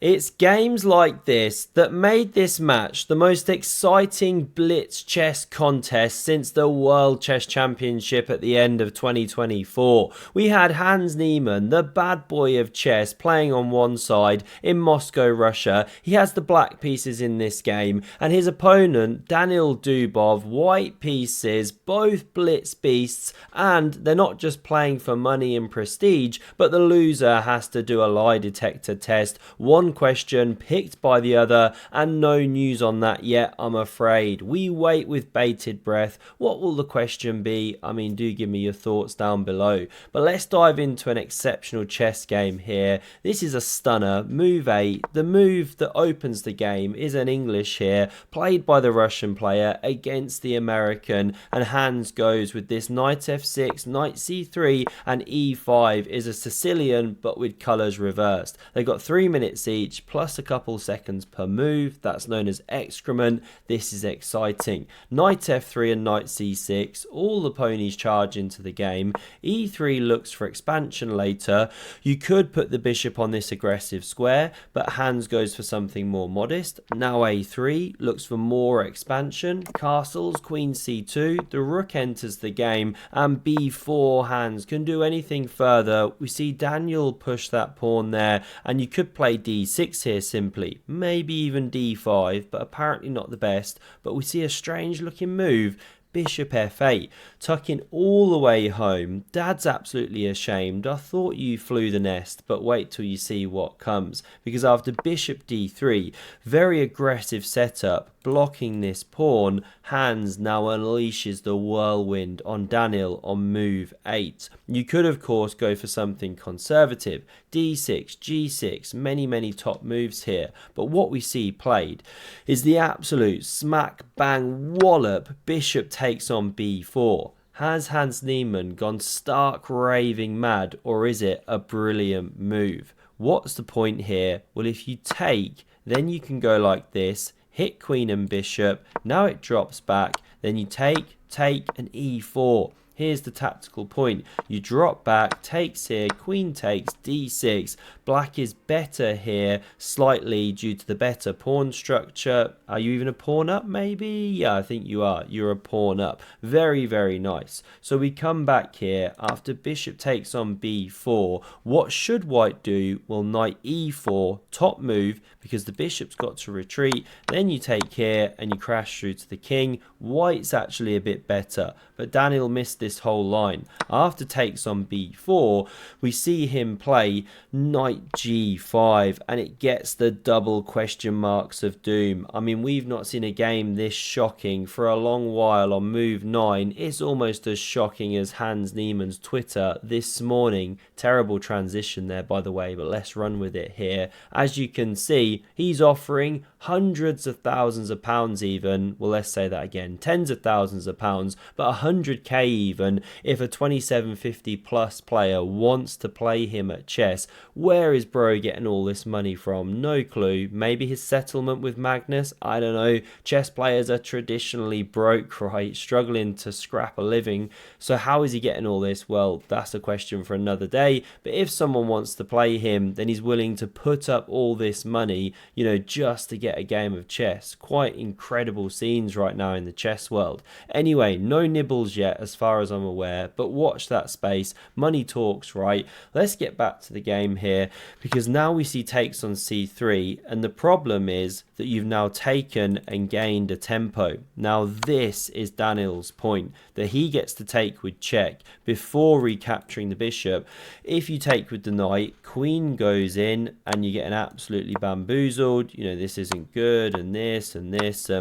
It's games like this that made this match the most exciting Blitz chess contest since the World Chess Championship at the end of 2024. We had Hans Niemann, the bad boy of chess, playing on one side in Moscow, Russia. He has the black pieces in this game, and his opponent, Daniil Dubov, white pieces, both Blitz beasts, and they're not just playing for money and prestige, but the loser has to do a lie detector test. One question picked by the other, and no news on that yet, I'm afraid. We wait with bated breath. What will the question be? I mean, do give me your thoughts down below. But let's dive into an exceptional chess game here. This is a stunner. Move 8. The move that opens the game is an English here, played by the Russian player against the American, and Hans goes with this knight f6, knight c3, and e5 is a Sicilian but with colours reversed. They've got 3 minutes each, plus a couple seconds per move. That's known as excrement. This is exciting. Knight f3 and knight c6. All the ponies charge into the game. e3 looks for expansion later. You could put the bishop on this aggressive square, but Hans goes for something more modest. Now a3 looks for more expansion. Castles, queen c2. The rook enters the game, and b4 Hans can do anything further. We see Daniil push that pawn there, and you could play d6 here simply, maybe even d5, but apparently not the best. But we see a strange looking move. Bishop f8, tucking all the way home. Dad's absolutely ashamed. I thought you flew the nest, but wait till you see what comes. Because after bishop d3, very aggressive setup, blocking this pawn, Hans now unleashes the whirlwind on Daniil on move 8. You could of course go for something conservative, d6, g6, many top moves here, but what we see played is the absolute smack bang wallop. Bishop takes on b4. Has Hans Niemann gone stark raving mad, or is it a brilliant move? What's the point here? Well, if you take, then you can go like this, hit queen and bishop. Now it drops back, then you take, and e4. Here's the tactical point. You drop back, takes here, queen takes, d6. Black is better here, slightly due to the better pawn structure. Are you even a pawn up, maybe? Yeah, I think you are. You're a pawn up. Very nice. So we come back here after bishop takes on b4. What should white do? Well, knight e4, top move, because the bishop's got to retreat. Then you take here, and you crash through to the king. White's actually a bit better, but Daniil missed this whole line. After takes on b4, we see him play knight g5, and it gets the double question marks of doom. I mean, we've not seen a game this shocking for a long while on move 9. It's almost as shocking as Hans Niemann's Twitter this morning. Terrible transition there, by the way, but let's run with it here. As you can see, he's offering hundreds of thousands of pounds even. Well, let's say that again, tens of thousands of pounds, but 100k even if a 2750 plus player wants to play him at chess. Where is bro getting all this money from? No clue. Maybe his settlement with Magnus? I don't know. Chess players are traditionally broke, right? Struggling to scrap a living. So how is he getting all this? Well, that's a question for another day. But if someone wants to play him, then he's willing to put up all this money, you know, just to get a game of chess. Quite incredible scenes right now in the chess world. Anyway, no nibbles yet as far as I'm aware, but watch that space. Money talks, right? Let's get back to the game here, because now we see takes on c3, and the problem is that you've now taken and gained a tempo. Now this is Daniil's point, that he gets to take with check before recapturing the bishop. If you take with the knight, queen goes in and you get an absolutely bamboozled, you know, this isn't good, and this and this.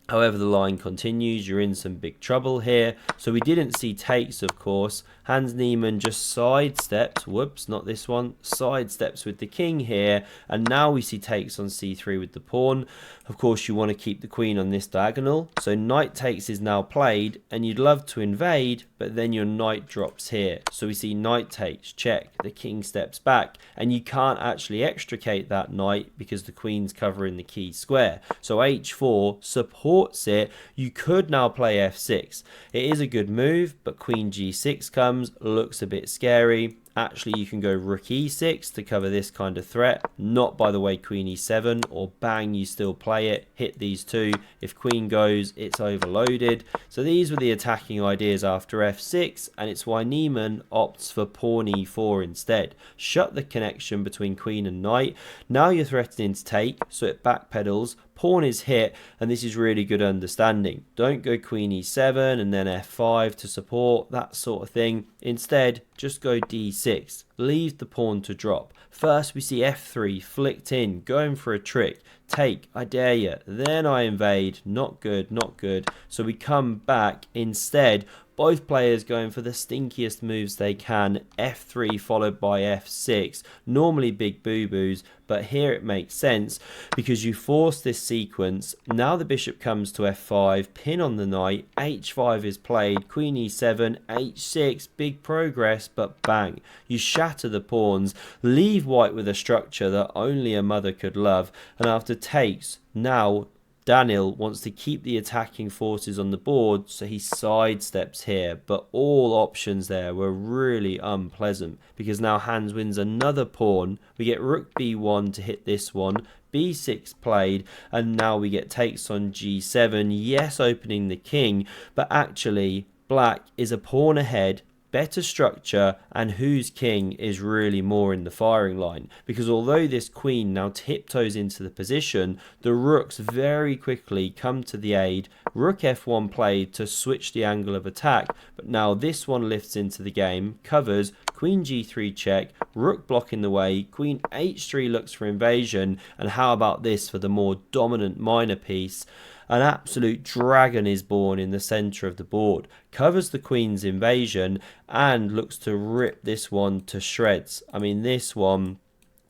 However, the line continues, you're in some big trouble here. So we didn't see takes, of course. Hans Niemann just sidesteps, whoops, not this one, sidesteps with the king here. And now we see takes on c3 with the pawn. Of course, you want to keep the queen on this diagonal. So knight takes is now played, and you'd love to invade, but then your knight drops here. So we see knight takes, check, the king steps back, and you can't actually extricate that knight because the queen's covering the key square. So h4 supports it. You could now play f6. It is a good move, but queen g6 comes, looks a bit scary. Actually, you can go rook e6 to cover this kind of threat. Not, by the way, queen e7, or bang, you still play it, hit these two. If queen goes, it's overloaded. So these were the attacking ideas after f6, and it's why Niemann opts for pawn e4 instead. Shut the connection between queen and knight. Now you're threatening to take, so it backpedals. Pawn is hit, and this is really good understanding. Don't go queen e7 and then f5 to support, that sort of thing. Instead, just go d6. Leave the pawn to drop. First, we see f3 flicked in, going for a trick. Take, I dare you. Then I invade. Not good, not good. So we come back. Instead, both players going for the stinkiest moves they can. F3 followed by f6. Normally big boo-boos, but here it makes sense because you force this sequence. Now the bishop comes to f5, pin on the knight, h5 is played, queen e7, h6, big progress, but bang. You shatter the pawns, leave white with a structure that only a mother could love, and after takes, now Daniil wants to keep the attacking forces on the board, so he sidesteps here, but all options there were really unpleasant because now Hans wins another pawn. We get rook b1 to hit this one, b6 played, and now we get takes on g7, yes, opening the king, but actually black is a pawn ahead, better structure, and whose king is really more in the firing line, because although this queen now tiptoes into the position, the rooks very quickly come to the aid. Rook f1 played to switch the angle of attack, but now this one lifts into the game, covers, queen g3 check, rook blocking the way, queen h3 looks for invasion, and how about this for the more dominant minor piece? An absolute dragon is born in the center of the board, covers the queen's invasion, and looks to rip this one to shreds. I mean, this one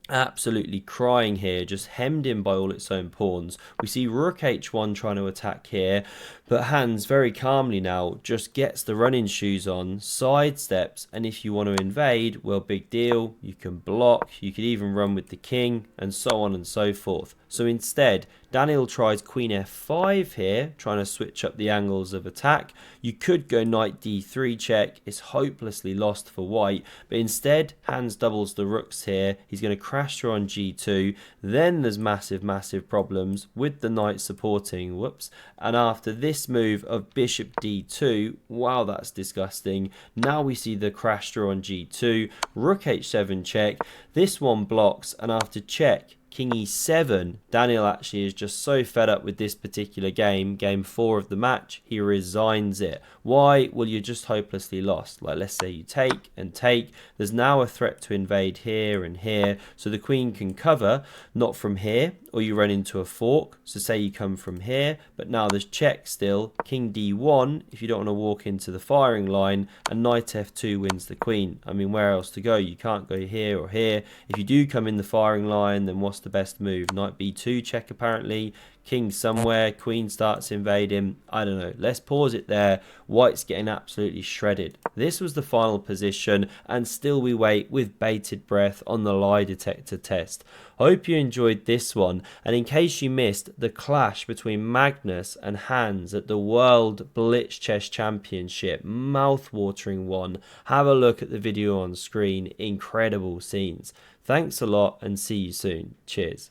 absolutely crying here, just hemmed in by all its own pawns. We see rook h1 trying to attack here, but Hans very calmly now just gets the running shoes on, sidesteps, and if you want to invade, well, big deal, you can block, you could even run with the king, and so on and so forth. So instead, Daniil tries queen f5 here, trying to switch up the angles of attack. You could go knight d3 check, it's hopelessly lost for white, but instead Hans doubles the rooks here. He's going to crash through on g2, then there's massive problems with the knight supporting, whoops, and after this move of bishop d2, wow, that's disgusting. Now we see the crash through on g2, rook h7 check, this one blocks, and after check, king e7, Daniil actually is just so fed up with this particular game, game 4 of the match, he resigns it. Why? Well, you're just hopelessly lost. Like, let's say you take and take, there's now a threat to invade here and here, so the queen can cover, not from here, or you run into a fork, so say you come from here, but now there's check still, king d1, if you don't want to walk into the firing line, and knight f2 wins the queen. I mean, where else to go? You can't go here or here. If you do come in the firing line, then what's the best move? Knight b2 check apparently, king somewhere, queen starts invading, I don't know. Let's pause it there. White's getting absolutely shredded. This was the final position, and still we wait with bated breath on the lie detector test. Hope you enjoyed this one, and in case you missed the clash between Magnus and Hans at the World Blitz Chess Championship, mouth-watering one, have a look at the video on screen. Incredible scenes. Thanks a lot, and see you soon. Cheers.